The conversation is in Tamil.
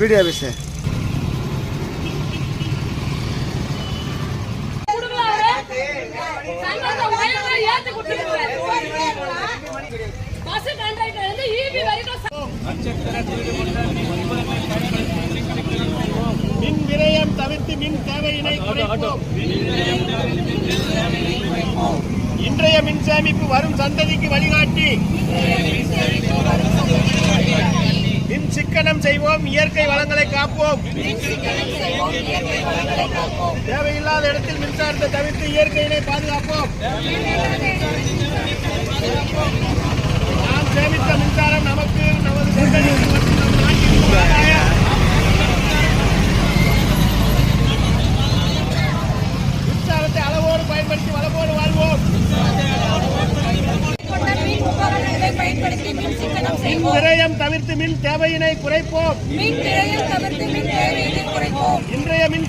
Video office. மின் விரயம் தவிர்த்து மின் தேவையினை குறைப்போம். இன்றைய மின் சேமிப்பு வரும் சந்ததிக்கு வழிகாட்டி. மின் சிக்கனம் செய்வோம், இயற்கை வளங்களை காப்போம். தேவையில்லாத இடத்தில் மின்சாரத்தை தவிர்த்து இயற்கையினை பாதுகாப்போம். நாம் சேமித்த மின்சாரம் நமக்கு, நமது சந்ததிக்கு மற்றும் நம் நாட்டிற்கு ஆதாயம். மின்சாரத்தை அளவோடு பயன்படுத்தி வளமோடு வாழ்வோம். மின் விரயம் தவிர்த்து மின் தேவையினை குறைப்போம். இன்றைய மின்